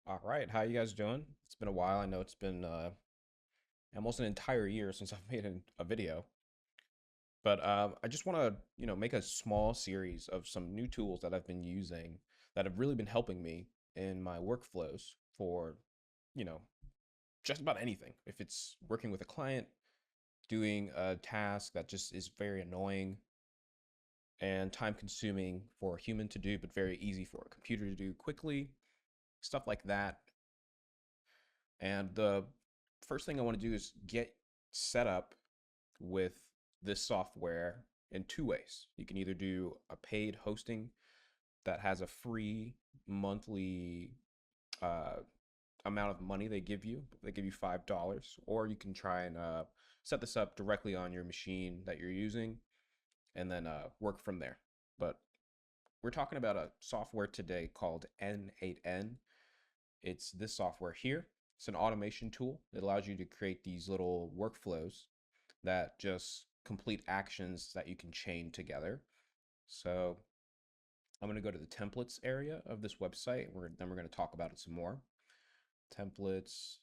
All right, how you guys doing? It's been a while. I know it's been almost an entire year since I've made a video, but I just want to, make a small series of some new tools that I've been using that have really been helping me in my workflows for, you know, just about anything. If it's working with a client, doing a task that just is very annoying and time consuming for a human to do, but very easy for a computer to do quickly, stuff like that. And the first thing I want to do is get set up with this software in two ways. You can either do a paid hosting that has a free monthly uh, amount of money they give you. They give you $5, or you can try and set this up directly on your machine that you're using and then work from there. But we're talking about a software today called n8n. It's this software here. It's an automation tool. It allows you to create these little workflows that just complete actions that you can chain together. So I'm going to go to the templates area of this website. Then we're going to talk about it some more. Templates.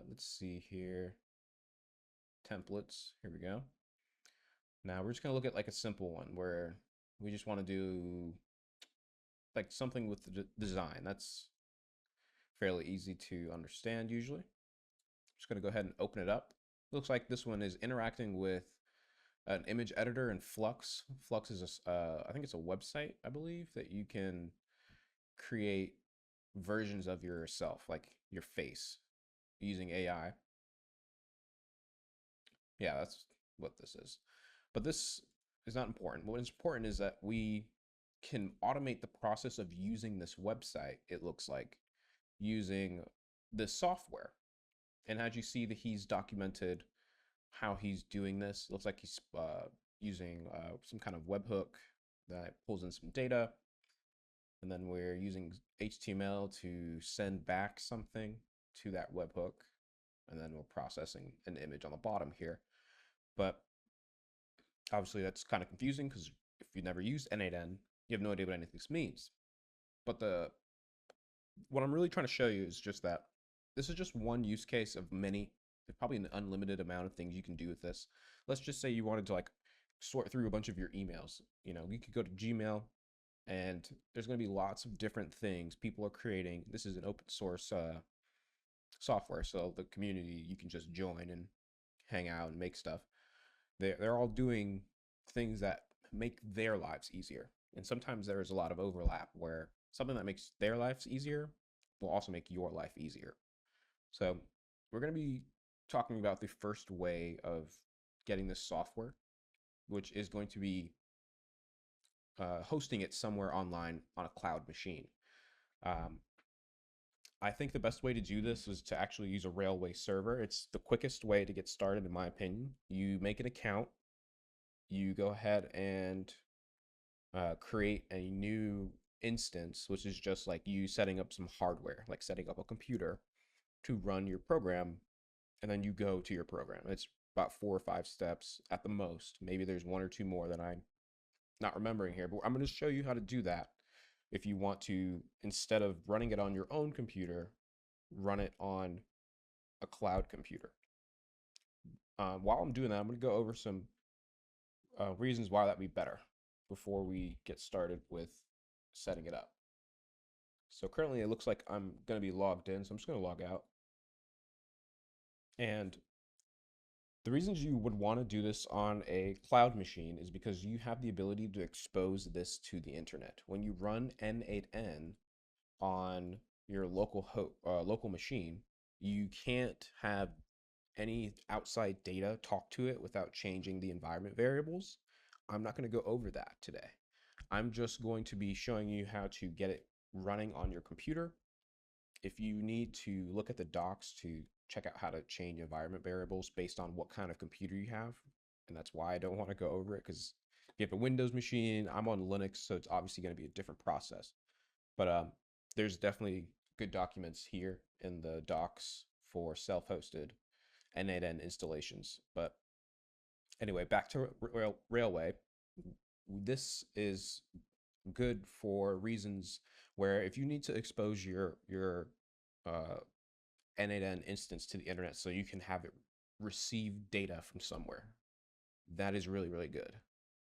Let's see here. Templates. Here we go. Now we're just going to look at like a simple one where we just want to do like something with the design. That's fairly easy to understand usually. Just going to go ahead and open it up. Looks like this one is interacting with an image editor in Flux. Flux is I think it's a website, I believe, that you can create versions of yourself, like your face, using AI. Yeah, that's what this is. But this is not important. What is important is that we can automate the process of using this website, it looks like, using this software. And as you see that he's documented how he's doing this, it looks like he's using some kind of webhook that pulls in some data. And then we're using HTML to send back something to that webhook. And then we're processing an image on the bottom here. But obviously that's kind of confusing because if you never used n8n, you have no idea what any of this means. But what I'm really trying to show you is just that this is just one use case of many. There's probably an unlimited amount of things you can do with this. Let's just say you wanted to like sort through a bunch of your emails. You could go to Gmail and there's going to be lots of different things people are creating. This is an open source software, so the community, you can just join and hang out and make stuff. They're all doing things that make their lives easier. And sometimes there is a lot of overlap where something that makes their lives easier will also make your life easier. So we're going to be talking about the first way of getting this software, which is going to be hosting it somewhere online on a cloud machine. Um, I think the best way to do this is to actually use a Railway server. It's the quickest way to get started, in my opinion. You make an account, you go ahead and create a new instance, which is just like you setting up some hardware, like setting up a computer to run your program, and then you go to your program. It's about 4 or 5 steps at the most. Maybe there's one or two more that I'm not remembering here, but I'm going to show you how to do that if you want to, instead of running it on your own computer, run it on a cloud computer. While I'm doing that, I'm going to go over some reasons why that'd be better before we get started with setting it up. So currently it looks like I'm going to be logged in, so I'm just going to log out. And the reasons you would want to do this on a cloud machine is because you have the ability to expose this to the internet. When you run n8n on your local machine, you can't have any outside data talk to it without changing the environment variables. I'm not going to go over that today. I'm just going to be showing you how to get it running on your computer. If you need to look at the docs to check out how to change environment variables based on what kind of computer you have, and that's why I don't want to go over it, because if you have a Windows machine, I'm on Linux, so it's obviously going to be a different process. But there's definitely good documents here in the docs for self-hosted n8n installations. But anyway, back to Railway. This is good for reasons where if you need to expose your uh, n8n instance to the internet so you can have it receive data from somewhere, that is really, really good.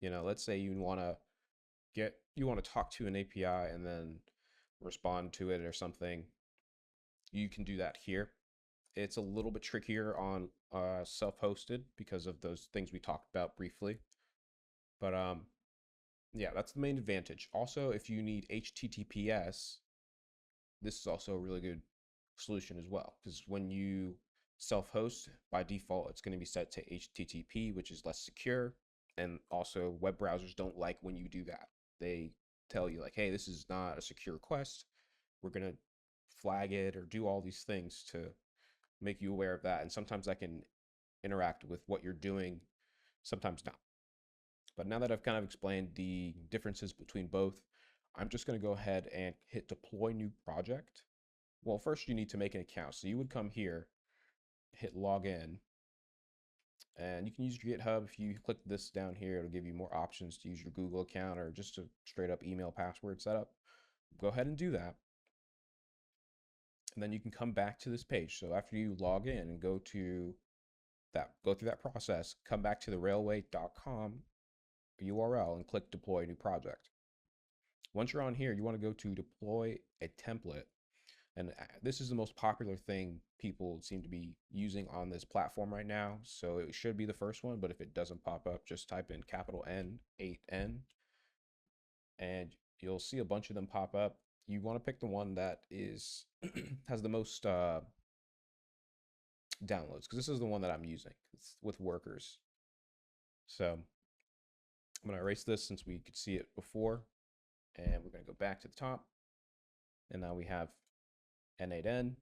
Let's say you want to talk to an API and then respond to it or something. You can do that here. It's a little bit trickier on self-hosted because of those things we talked about briefly. But yeah, that's the main advantage. Also, if you need HTTPS, this is also a really good solution as well, because when you self-host, by default, it's going to be set to HTTP, which is less secure. And also, web browsers don't like when you do that. They tell you like, hey, this is not a secure request. We're going to flag it or do all these things to make you aware of that. And sometimes that can interact with what you're doing, sometimes not. But now that I've kind of explained the differences between both, I'm just going to go ahead and hit deploy new project. Well, first you need to make an account. So you would come here, hit login, and you can use your GitHub. If you click this down here, it'll give you more options to use your Google account or just a straight up email password setup. Go ahead and do that. And then you can come back to this page. So after you log in and go through that process, come back to the railway.com URL and click deploy new project. Once you're on here, you want to go to deploy a template. And this is the most popular thing people seem to be using on this platform right now. So it should be the first one, but if it doesn't pop up, just type in capital N8n and you'll see a bunch of them pop up. You want to pick the one that is has the most downloads, because this is the one that I'm using. It's with workers. So I'm going to erase this since we could see it before, and we're going to go back to the top. And now we have n8n.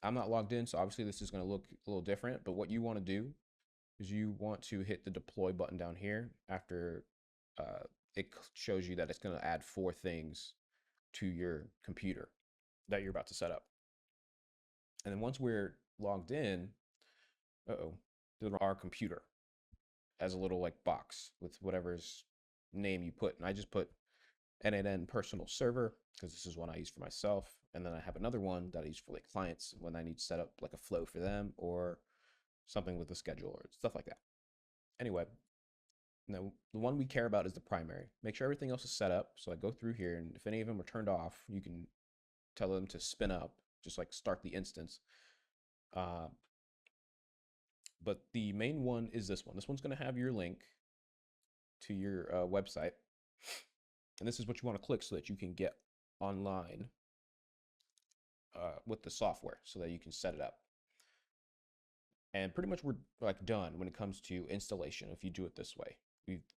I'm not logged in, so obviously this is going to look a little different, but what you want to do is you want to hit the deploy button down here after it shows you that it's going to add 4 things to your computer that you're about to set up. And then once we're logged in, our computer as a little like box with whatever's name you put. And I just put n8n personal server because this is one I use for myself. And then I have another one that I use for like clients when I need to set up like a flow for them or something with a schedule or stuff like that. Anyway, now the one we care about is the primary. Make sure everything else is set up. So I go through here, and if any of them are turned off, you can tell them to spin up, just like start the instance. But the main one is this one. This one's going to have your link to your website. And this is what you want to click so that you can get online with the software so that you can set it up. And pretty much we're like done when it comes to installation if you do it this way.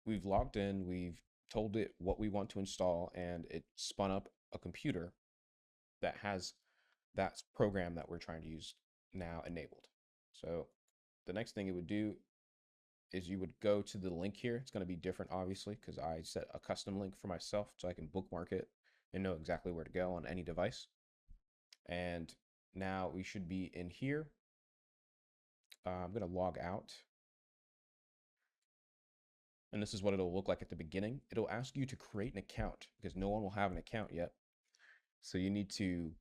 We've logged in, we've told it what we want to install, and it spun up a computer that has that program that we're trying to use now enabled. So the next thing it would do is you would go to the link here. It's going to be different, obviously, because I set a custom link for myself so I can bookmark it and know exactly where to go on any device. And now we should be in here. I'm going to log out. And this is what it'll look like at the beginning. It'll ask you to create an account because no one will have an account yet. So you need to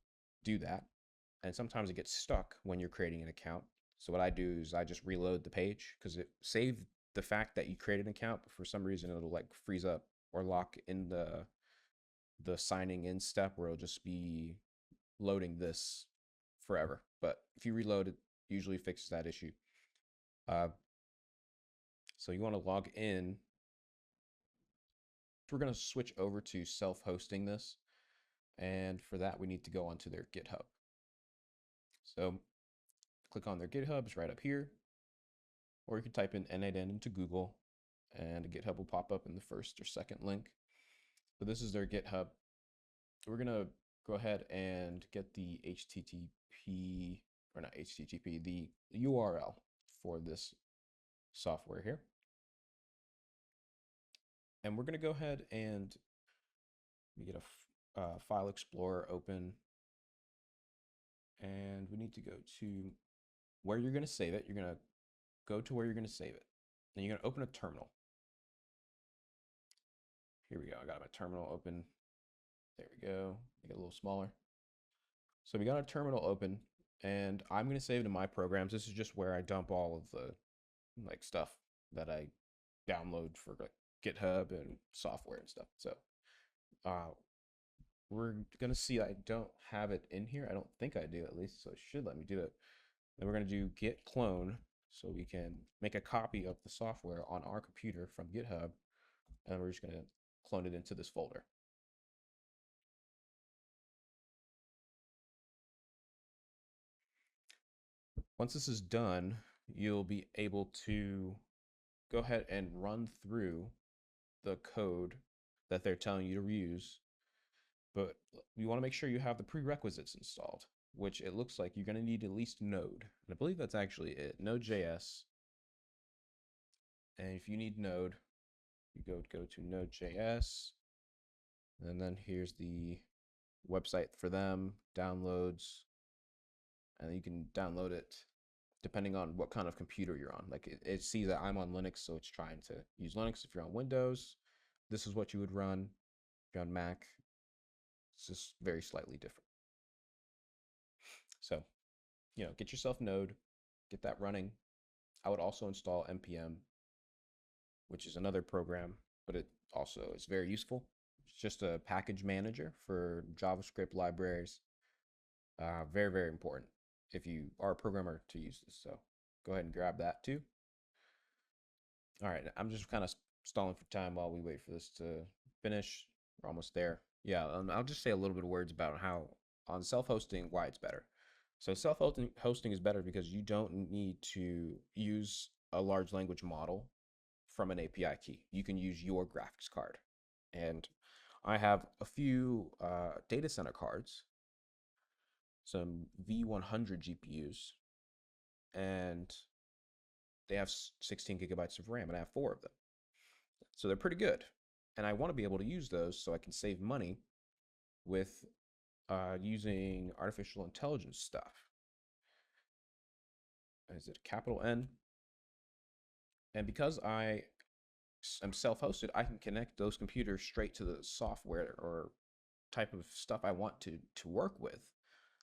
do that. And sometimes it gets stuck when you're creating an account. So what I do is I just reload the page because it saved the fact that you created an account, but for some reason it'll like freeze up or lock in the signing in step where it'll just be loading this forever. But if you reload, it usually fixes that issue. So you want to log in. We're going to switch over to self-hosting this. And for that, we need to go onto their GitHub. So click on their GitHub, it's right up here. Or you can type in n8n into Google and GitHub will pop up in the first or second link. But this is their GitHub. We're going to go ahead and get the HTTP, or not HTTP, the URL for this software here. And we're going to go ahead and get a file explorer open. And we need to go to where you're going to save it. You're going to go to where you're going to save it. Then you're going to open a terminal. Here we go. I got my terminal open. There we go. Make it a little smaller. So we got our terminal open, and I'm going to save it in my programs. This is just where I dump all of the like stuff that I download for like GitHub and software and stuff. So uh, we're gonna see I don't have it in here. I don't think I do at least, so it should let me do it. Then we're gonna do git clone so we can make a copy of the software on our computer from GitHub, and we're just gonna clone it into this folder. Once this is done, you'll be able to go ahead and run through the code that they're telling you to use, but you want to make sure you have the prerequisites installed, which it looks like you're going to need at least Node. And I believe that's actually it, Node.js. And if you need Node, you go to Node.js, and then here's the website for them, downloads, and you can download it depending on what kind of computer you're on. Like it sees that I'm on Linux, so it's trying to use Linux. If you're on Windows, this is what you would run. If you're on Mac, it's just very slightly different. So, get yourself Node, get that running. I would also install npm, which is another program, but it also is very useful. It's just a package manager for JavaScript libraries. Very, very important if you are a programmer to use this. So go ahead and grab that too. All right, I'm just kind of stalling for time while we wait for this to finish. We're almost there. Yeah, I'll just say a little bit of words about how on self-hosting, why it's better. So self-hosting is better because you don't need to use a large language model from an API key. You can use your graphics card. And I have a few data center cards, some V100 GPUs, and they have 16 gigabytes of RAM, and I have 4 of them. So they're pretty good. And I want to be able to use those so I can save money with using artificial intelligence stuff. Is it capital N? And because I am self-hosted, I can connect those computers straight to the software or type of stuff I want to work with.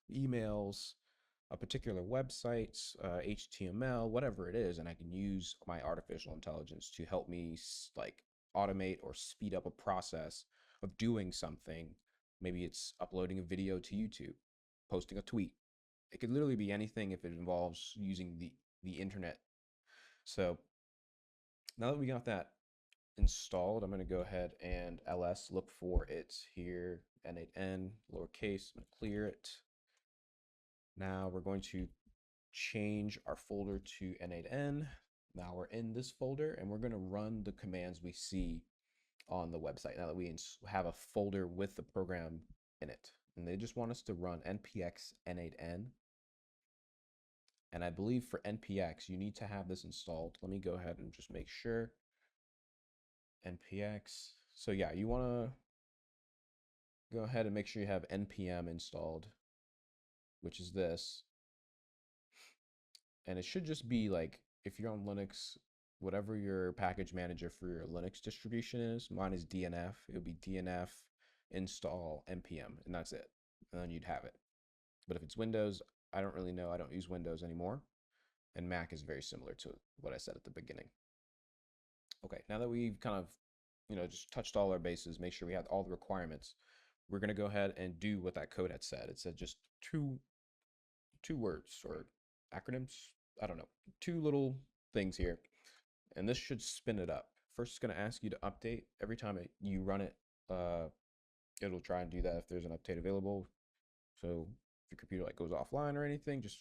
Emails, a particular website, HTML, whatever it is, and I can use my artificial intelligence to help me like automate or speed up a process of doing something. Maybe it's uploading a video to YouTube, posting a tweet. It could literally be anything if it involves using the internet. So now that we got that installed, I'm going to go ahead and ls look for it here, n8n lowercase. I'm going to clear it. Now we're going to change our folder to n8n. Now we're in this folder, and we're going to run the commands we see on the website now that we have a folder with the program in it. And they just want us to run npx n8n. And I believe for npx, you need to have this installed. Let me go ahead and just make sure. npx. So yeah, you want to go ahead and make sure you have npm installed, which is this. And it should just be like, if you're on Linux, whatever your package manager for your Linux distribution is. Mine is DNF. It would be DNF install npm, and that's it. And then you'd have it. But if it's Windows, I don't really know. I don't use Windows anymore. And Mac is very similar to what I said at the beginning. Okay, now that we've kind of, just touched all our bases, make sure we have all the requirements, we're going to go ahead and do what that code had said. It said just two words or acronyms. I don't know. 2 little things here. And this should spin it up. First, it's going to ask you to update. Every time you run it, it'll try and do that if there's an update available. So if your computer like goes offline or anything, just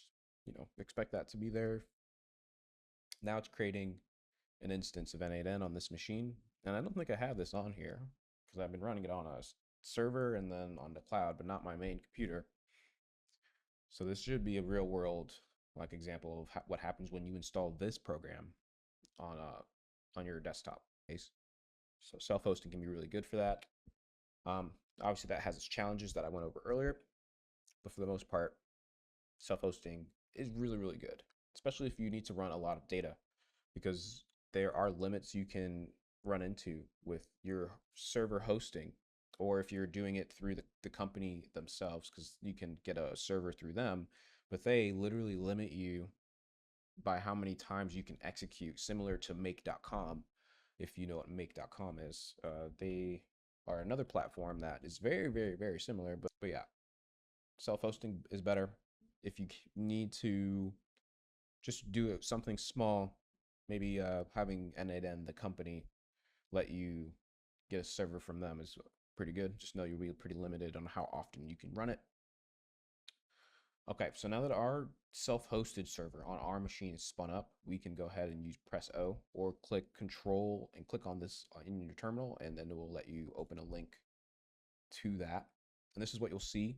expect that to be there. Now it's creating an instance of n8n on this machine, and I don't think I have this on here because I've been running it on a server and then on the cloud, but not my main computer. So this should be a real world like example of what happens when you install this program on your desktop. So self-hosting can be really good for that. Obviously that has its challenges that I went over earlier, but for the most part, self-hosting is really, really good, especially if you need to run a lot of data, because there are limits you can run into with your server hosting, or if you're doing it through the company themselves, because you can get a server through them, but they literally limit you by how many times you can execute, similar to make.com. If you know what make.com is, they are another platform that is very, very, very similar. But yeah, self hosting is better. If you need to just do something small, maybe having n8n, the company, let you get a server from them is pretty good. Just know you'll be pretty limited on how often you can run it. Okay, so now that our self-hosted server on our machine is spun up, we can go ahead and use press O or click Control and click on this in your terminal, and then it will let you open a link to that. And this is what you'll see,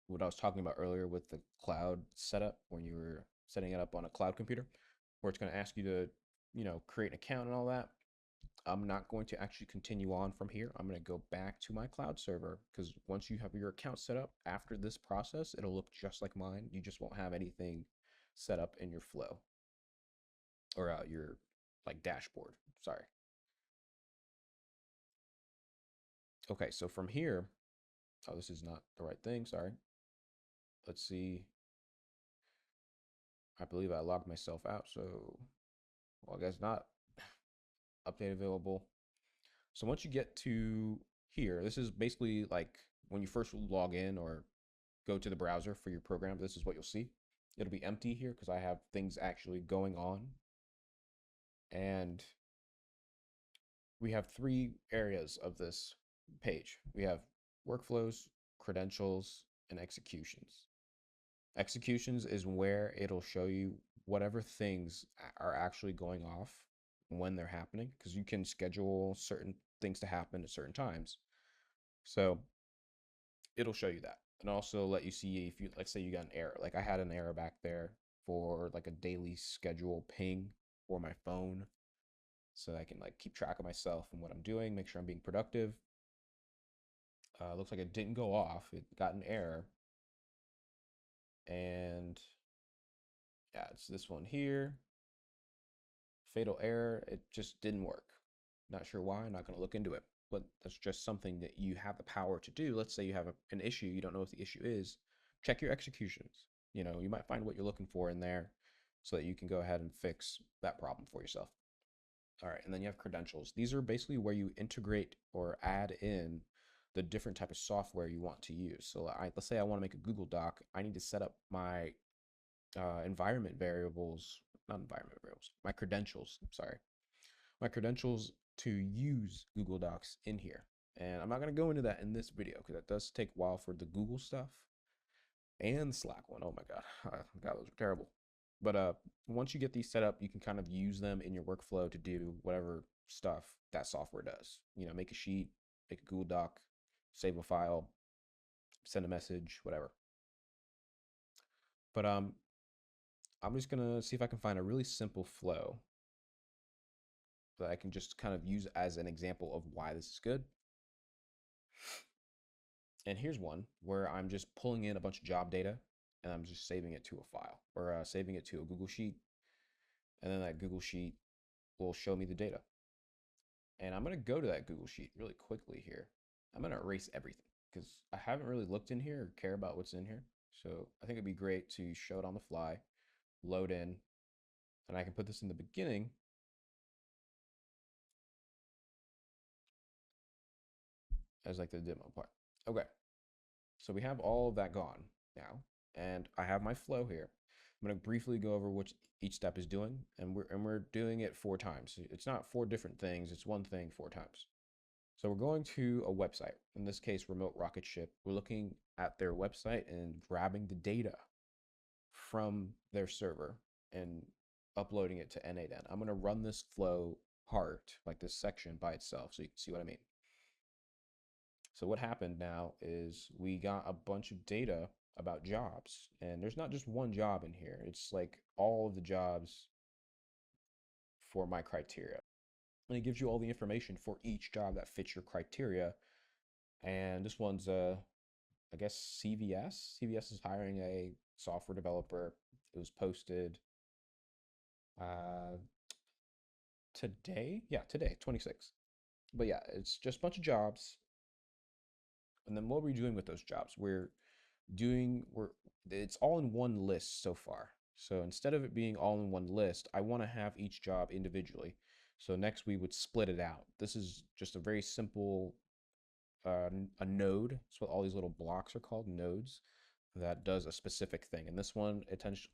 what I was talking about earlier with the cloud setup when you were setting it up on a cloud computer, where it's going to ask you to, create an account and all that. I'm not going to actually continue on from here. I'm going to go back to my cloud server, because once you have your account set up after this process, it'll look just like mine. You just won't have anything set up in your flow or your like dashboard. Sorry. Okay, so from here, oh, this is not the right thing. Sorry. Let's see. I believe I logged myself out. So, well, I guess not. Update available. So once you get to here, this is basically like when you first log in or go to the browser for your program, this is what you'll see. It'll be empty here because I have things actually going on. And we have three areas of this page. We have workflows, credentials, and executions. Executions is where it'll show you whatever things are actually going off when they're happening, because you can schedule certain things to happen at certain times. So it'll show you that, and also let you see if you, let's say you got an error. Like I had an error back there for like a daily schedule ping for my phone, so I can like keep track of myself and what I'm doing, make sure I'm being productive. Looks like it didn't go off, it got an error. And yeah, it's this one here, fatal error. It just didn't work. Not sure why, not going to look into it, but that's just something that you have the power to do. Let's say you have an issue, you don't know what the issue is, check your executions. You might find what you're looking for in there, so that you can go ahead and fix that problem for yourself. All right, and then you have credentials. These are basically where you integrate or add in the different type of software you want to use. So let's say I want to make a Google Doc. I need to set up my environment variables, not environment variables, my credentials, sorry, my credentials to use Google Docs in here. And I'm not going to go into that in this video because it does take a while for the Google stuff and Slack one. Oh my God. God, those are terrible. But once you get these set up, you can kind of use them in your workflow to do whatever stuff that software does. Make a sheet, make a Google Doc, save a file, send a message, whatever. But I'm just gonna see if I can find a really simple flow that I can just kind of use as an example of why this is good. And here's one where I'm just pulling in a bunch of job data and I'm just saving it to a file, or saving it to a Google Sheet. And then that Google Sheet will show me the data. And I'm going to go to that Google Sheet really quickly here. I'm going to erase everything because I haven't really looked in here or care about what's in here. So I think it'd be great to show it on the fly, load in, and I can put this in the beginning as like the demo part. Okay, so we have all of that gone now, and I have my flow here. I'm going to briefly go over what each step is doing, and we're doing it 4 times. It's not 4 different things, it's one thing 4 times. So we're going to a website, in this case, Remote Rocket Ship. We're looking at their website and grabbing the data from their server and uploading it to n8n. I'm going to run this flow part, like this section by itself, so you can see what I mean. So what happened now is we got a bunch of data about jobs, and there's not just one job in here. It's like all of the jobs for my criteria. And it gives you all the information for each job that fits your criteria. And this one's I guess CVS. CVS is hiring a software developer. It was posted today, yeah, today, 26. But yeah, it's just a bunch of jobs. And then what are we doing with those jobs? We're it's all in one list so far. So instead of it being all in one list, I want to have each job individually. So next we would split it out. This is just a very simple a node. That's what all these little blocks are called, nodes, that does a specific thing. And this one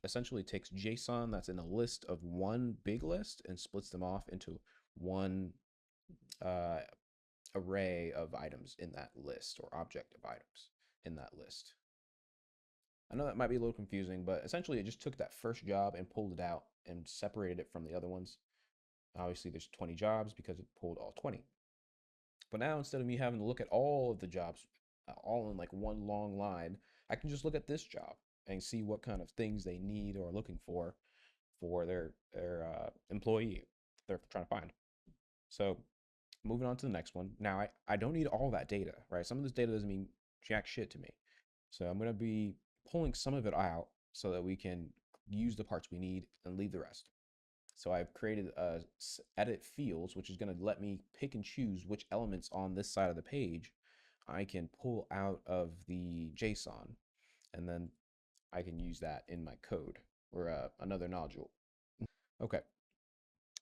essentially takes JSON that's in a list of one big list and splits them off into one uh, array of items in that list or object of items in that list. I know that might be a little confusing, but essentially it just took that first job and pulled it out and separated it from the other ones. Obviously, there's 20 jobs because it pulled all 20. But now instead of me having to look at all of the jobs all in like one long line, I can just look at this job and see what kind of things they need or are looking for their employee they're trying to find. So moving on to the next one. Now I don't need all that data, right? Some of this data doesn't mean jack shit to me. So I'm going to be pulling some of it out so that we can use the parts we need and leave the rest. So I've created edit fields, which is going to let me pick and choose which elements on this side of the page I can pull out of the JSON, and then I can use that in my code or another nodule. Okay,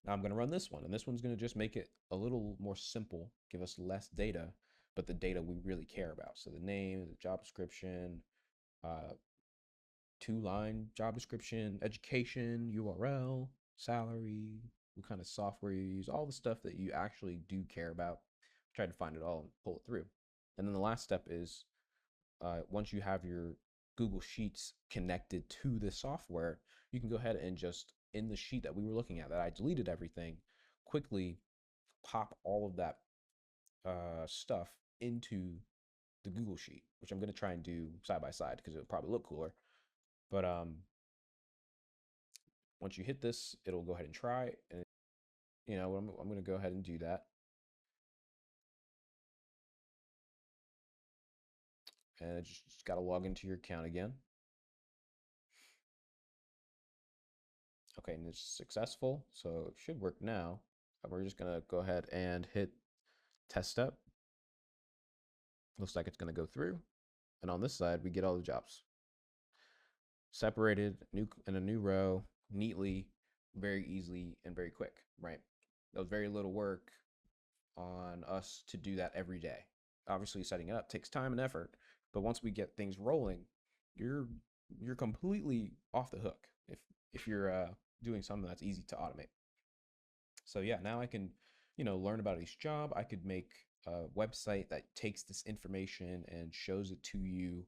now I'm going to run this one, and this one's going to just make it a little more simple, give us less data, but the data we really care about. So the name, the job description, uh, two-line job description, education, URL, salary, what kind of software you use, all the stuff that you actually do care about. Try to find it all and pull it through. And then the last step is once you have your Google Sheets connected to the software, you can go ahead and just in the sheet that we were looking at that I deleted everything, quickly pop all of that stuff into the Google Sheet, which I'm going to try and do side by side because it would probably look cooler. But once you hit this, it'll go ahead and try. And I'm going to go ahead and do that. And just got to log into your account again. Okay, and it's successful, so it should work now. We're just going to go ahead and hit test step. Looks like it's going to go through. And on this side, we get all the jobs separated in a new row, neatly, very easily, and very quick, right? That was very little work on us to do that every day. Obviously, setting it up takes time and effort, but once we get things rolling, you're you're completely off the hook if you're doing something that's easy to automate. So yeah, now I can, learn about each job. I could make a website that takes this information and shows it to you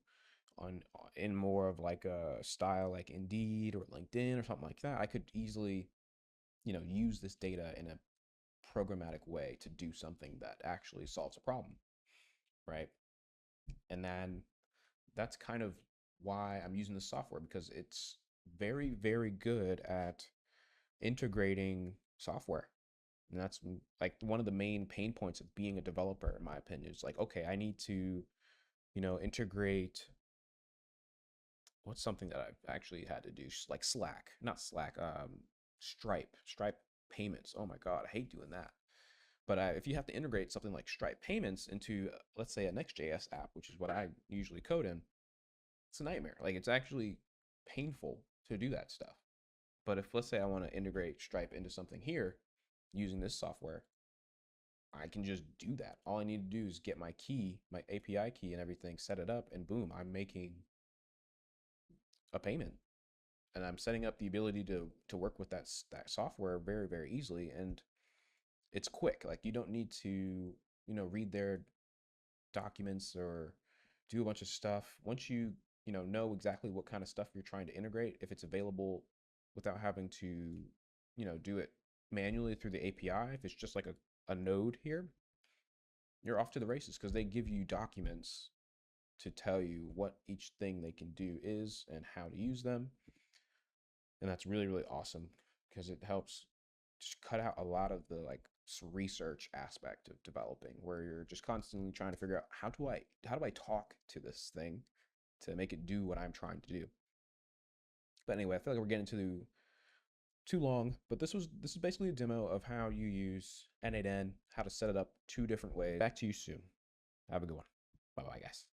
on in more of like a style like Indeed or LinkedIn or something like that. I could easily, use this data in a programmatic way to do something that actually solves a problem, right? And then that's kind of why I'm using this software because it's very, very good at integrating software. And that's like one of the main pain points of being a developer, in my opinion. Is like, okay, I need to, integrate what's something that I've actually had to do, like Slack, not Slack, Stripe payments. Oh my God, I hate doing that. But if you have to integrate something like Stripe payments into, let's say, a Next.js app, which is what I usually code in, it's a nightmare. Like it's actually painful to do that stuff. But if let's say I want to integrate Stripe into something here using this software, I can just do that. All I need to do is get my key, my API key and everything, set it up, and boom, I'm making a payment. And I'm setting up the ability to work with that software very, very easily. And it's quick. Like you don't need to, read their documents or do a bunch of stuff. Once you, know exactly what kind of stuff you're trying to integrate, if it's available without having to, do it manually through the API, if it's just like a node here, you're off to the races because they give you documents to tell you what each thing they can do is and how to use them. And that's really, really awesome because it helps just cut out a lot of the like research aspect of developing where you're just constantly trying to figure out how do I talk to this thing to make it do what I'm trying to do. But anyway, I feel like we're getting too long, but this is basically a demo of how you use n8n, how to set it up 2 different ways. Back to you soon. Have a good one. Bye bye, guys.